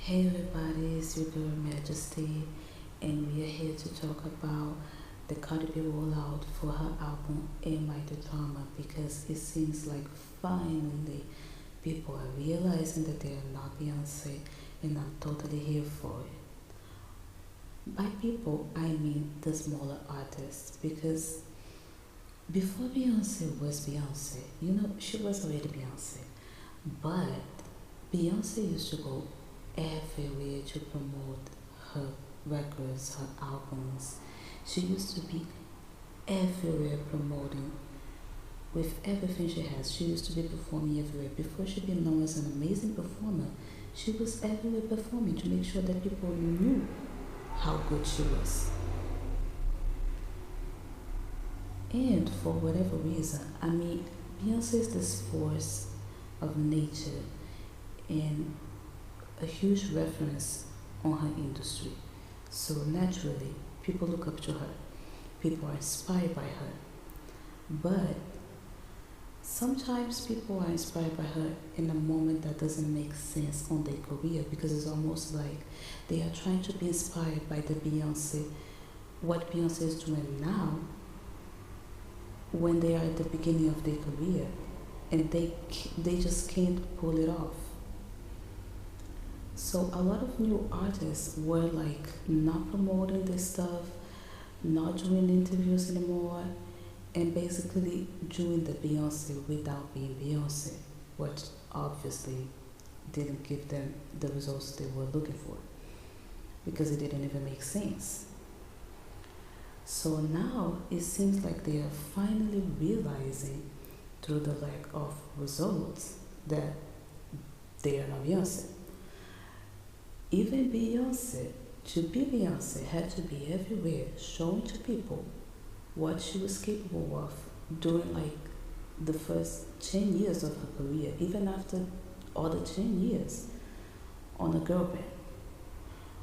Hey everybody, it's your girl Majesty, and we are here to talk about the Cardi B rollout for her album Am I the Drama, because it seems like finally people are realizing that they are not Beyonce, and I'm totally here for it. By people, I mean the smaller artists, because before Beyonce was Beyonce, she was already Beyonce, but Beyonce used to go everywhere to promote her records, her albums. She used to be everywhere promoting with everything she has. She used to be performing everywhere. Before she became known as an amazing performer, she was everywhere performing to make sure that people knew how good she was. And for whatever reason, I mean, Beyonce is this force of nature and a huge reference on her industry. So naturally, people look up to her. People are inspired by her. But sometimes people are inspired by her in a moment that doesn't make sense on their career, because it's almost like they are trying to be inspired by the Beyonce, what Beyonce is doing now, when they are at the beginning of their career, and they just can't pull it off. So a lot of new artists were like not promoting this stuff, not doing interviews anymore, and basically doing the Beyonce without being Beyonce, which obviously didn't give them the results they were looking for, because it didn't even make sense. So now it seems like they are finally realizing through the lack of results that they are not Beyonce. Even Beyonce, to be Beyonce, had to be everywhere, showing to people what she was capable of during like the first 10 years of her career, even after all the 10 years on a girl band.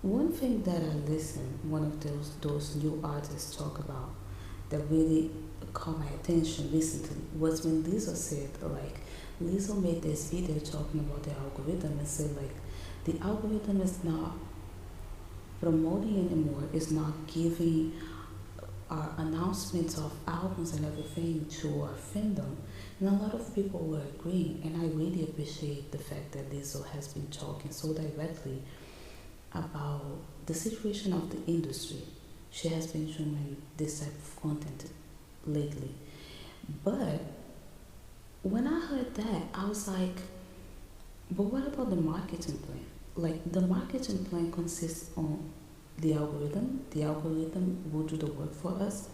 One thing that I listened, one of those new artists talk about that really caught my attention recently was when Lizzo said, like, Lizzo made this video talking about the algorithm and said, like, the algorithm is not promoting anymore, is not giving our announcements of albums and everything to our fandom. And a lot of people were agreeing, and I really appreciate the fact that Lizzo has been talking so directly about the situation of the industry. She has been showing this type of content lately. But when I heard that, I was like, but what about the marketing plan? Like, the marketing plan consists on the algorithm. The algorithm will do the work for us,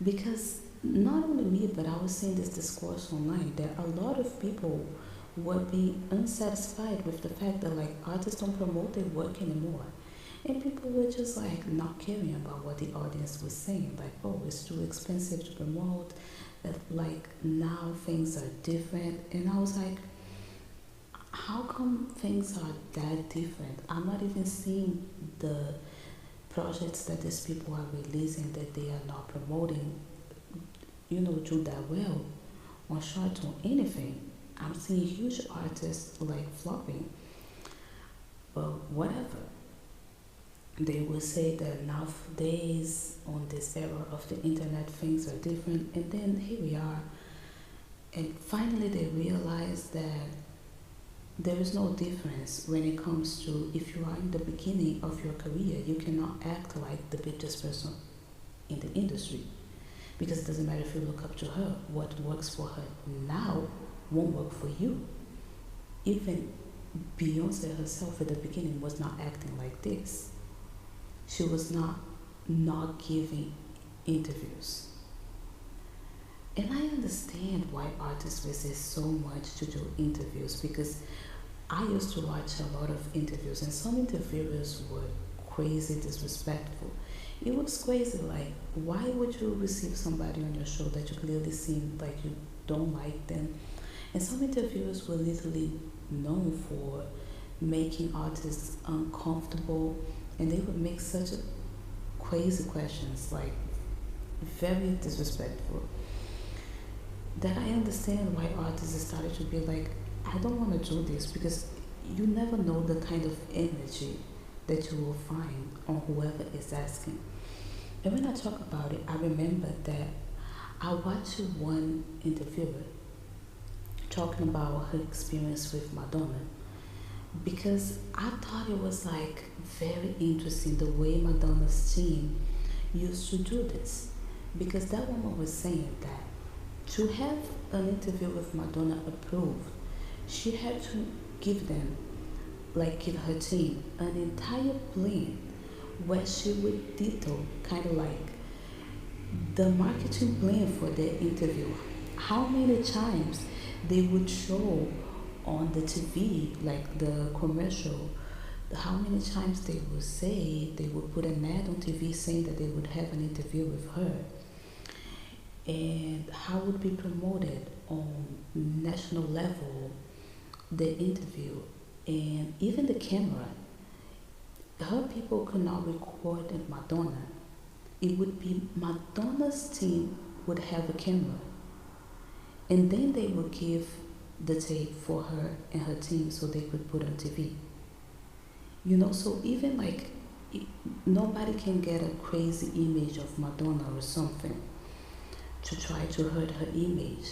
because not only me, but I was seeing this discourse online that a lot of people were being unsatisfied with the fact that like artists don't promote their work anymore. And people were just like not caring about what the audience was saying, like, oh, it's too expensive to promote, that like now things are different. And I was like, how come things are that different? I'm not even seeing the projects that these people are releasing that they are not promoting, do that well on short or anything. I'm seeing huge artists like flopping, but whatever. They will say that nowadays, on this era of the internet, things are different, and then here we are. And finally, they realize that there is no difference when it comes to, if you are in the beginning of your career, you cannot act like the biggest person in the industry, because it doesn't matter if you look up to her. What works for her now won't work for you. Even Beyonce herself at the beginning was not acting like this. She was not giving interviews. And I understand why artists resist so much to do interviews, because I used to watch a lot of interviews, and some interviewers were crazy disrespectful. It was crazy, like, why would you receive somebody on your show that you clearly seem like you don't like them? And some interviewers were literally known for making artists uncomfortable, and they would make such crazy questions, like very disrespectful, that I understand why artists started to be like, I don't want to do this, because you never know the kind of energy that you will find on whoever is asking. And when I talk about it, I remember that I watched one interviewer talking about her experience with Madonna because I thought it was like very interesting the way Madonna's team used to do this. Because that woman was saying that to have an interview with Madonna approved, she had to give them, like give her team, an entire plan where she would detail kind of like the marketing plan for their interview. How many times they would show on the TV, like the commercial, how many times they would say they would put an ad on TV saying that they would have an interview with her, and how would be promoted on national level the interview, and even the camera. Her people could not record Madonna. It would be Madonna's team would have a camera, and then they would give the tape for her and her team so they could put on TV. You know, so even like nobody can get a crazy image of Madonna or something to try to hurt her image,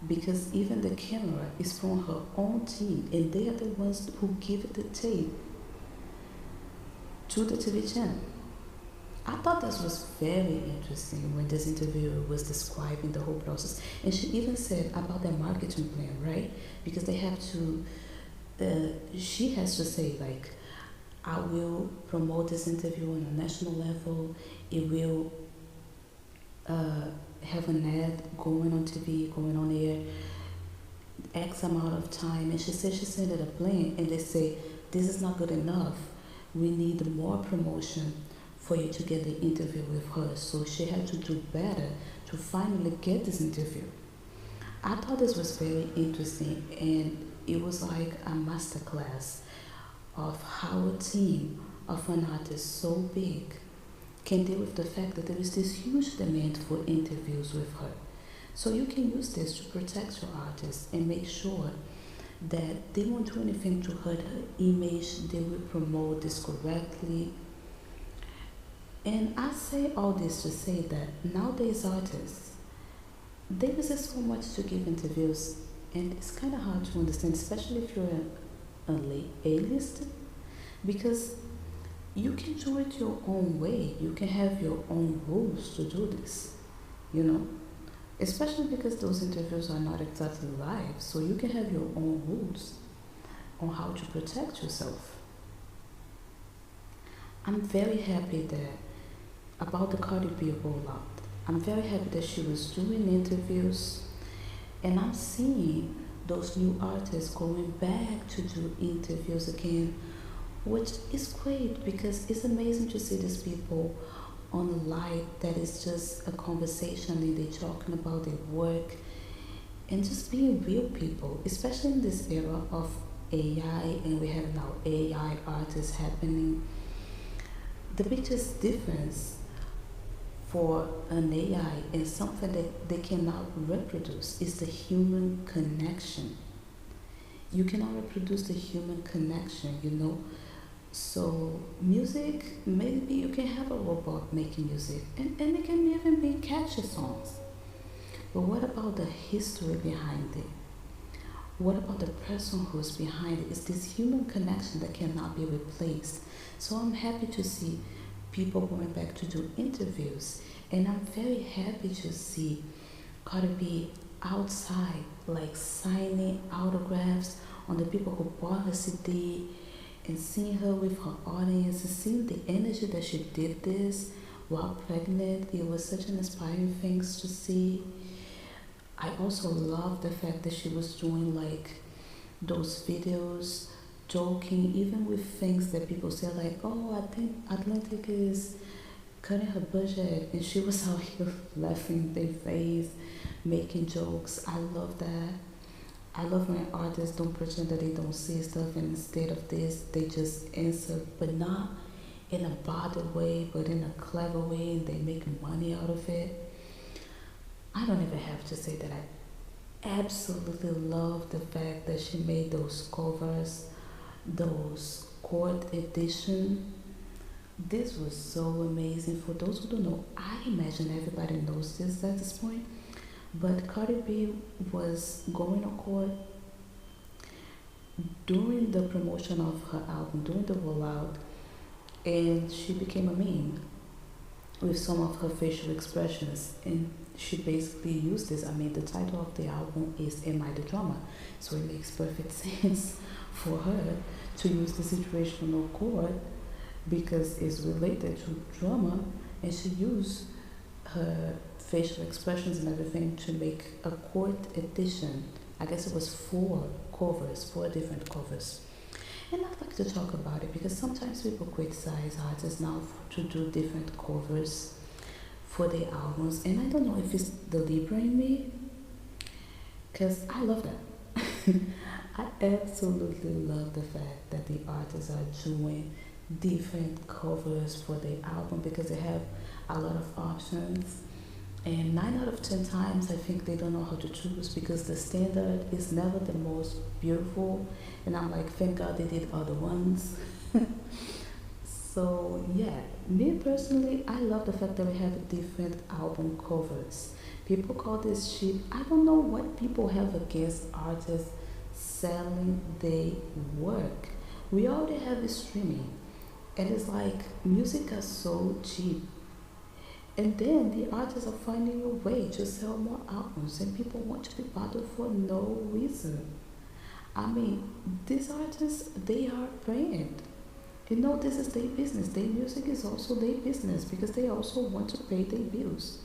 because even the camera is from her own team and they are the ones who give the tape to the TV channel. I thought this was very interesting when this interviewer was describing the whole process. And she even said about their marketing plan, right? Because they have to, she has to say, like, I will promote this interview on a national level. It will have an ad going on TV, going on air, X amount of time. And she said she sent it a plan, and they say, this is not good enough. We need more promotion for you to get the interview with her. So she had to do better to finally get this interview. I thought this was very interesting, and it was like a masterclass of how a team of an artist so big can deal with the fact that there is this huge demand for interviews with her. So you can use this to protect your artist and make sure that they won't do anything to hurt her image. They will promote this correctly. And I say all this to say that nowadays artists, they resist so much to give interviews, and it's kind of hard to understand, especially if you're A-list, because you can do it your own way. You can have your own rules to do this, you know, especially because those interviews are not exactly live, so you can have your own rules on how to protect yourself. I'm very happy that about the Cardi B rollout. I'm very happy that she was doing interviews, and I'm seeing those new artists going back to do interviews again, which is great because it's amazing to see these people on a live that is just a conversation and they're talking about their work and just being real people, especially in this era of AI, and we have now AI artists happening. The biggest difference for an AI and something that they cannot reproduce is the human connection. You cannot reproduce the human connection, you know. So music, maybe you can have a robot making music, and it can even be catchy songs. But what about the history behind it? What about the person who's behind it? It's this human connection that cannot be replaced. So I'm happy to see people going back to do interviews, and I'm very happy to see Cardi B outside, like signing autographs on the people who bought her CD, and seeing her with her audience, and seeing the energy that she did this while pregnant. It was such an inspiring thing to see. I also love the fact that she was doing like those videos, joking, even with things that people say like, oh, I think Atlantic is cutting her budget, and she was out here laughing in their face, making jokes. I love that. I love when artists don't pretend that they don't see stuff, and instead of this, they just answer, but not in a bothered way, but in a clever way, and they make money out of it. I don't even have to say that I absolutely love the fact that she made those covers those court edition. This was so amazing. For those who don't know, I imagine everybody knows this at this point. But Cardi B was going on court during the promotion of her album, during the rollout, and she became a meme with some of her facial expressions. And she basically used this. I mean, the title of the album is Am I the Drama? So it makes perfect sense for her to use the situational court because it's related to drama, and she used her facial expressions and everything to make a court edition. I guess it was four covers, four different covers. And I'd like to talk about it because sometimes people criticize artists now to do different covers for their albums, and I don't know if it's the Libra in me because I love that. I absolutely love the fact that the artists are doing different covers for their album because they have a lot of options. And 9 out of 10 times, I think they don't know how to choose because the standard is never the most beautiful. And I'm like, thank God they did other ones. So, yeah, me personally, I love the fact that we have different album covers. People call this cheap. I don't know what people have against artists selling their work. We already have it streaming. And it's like music is so cheap. And then the artists are finding a way to sell more albums, and people want to be bothered for no reason. I mean, these artists, they are brand. You know, this is their business. Their music is also their business because they also want to pay their bills.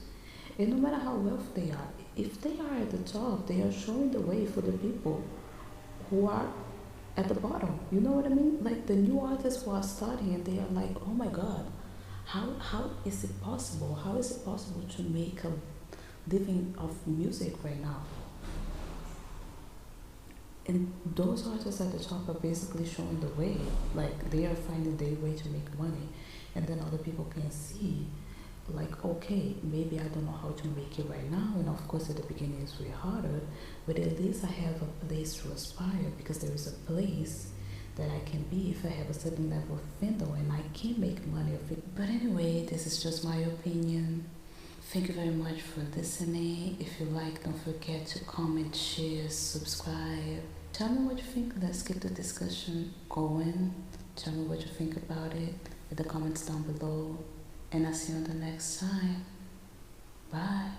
And no matter how wealthy they are, if they are at the top, they are showing the way for the people who are at the bottom. You know what I mean? Like the new artists who are starting and they are like, oh my God, how is it possible? How is it possible to make a living of music right now? And those artists at the top are basically showing the way. Like they are finding their way to make money. And then other people can see, like, okay, maybe I don't know how to make it right now. And of course, at the beginning, it's way harder. But at least I have a place to aspire because there is a place that I can be if I have a certain level of fandom and I can make money of it. But anyway, this is just my opinion. Thank you very much for listening. If you like, don't forget to comment, share, subscribe. Tell me what you think. Let's get the discussion going. Tell me what you think about it in the comments down below. And I'll see you on the next time. Bye.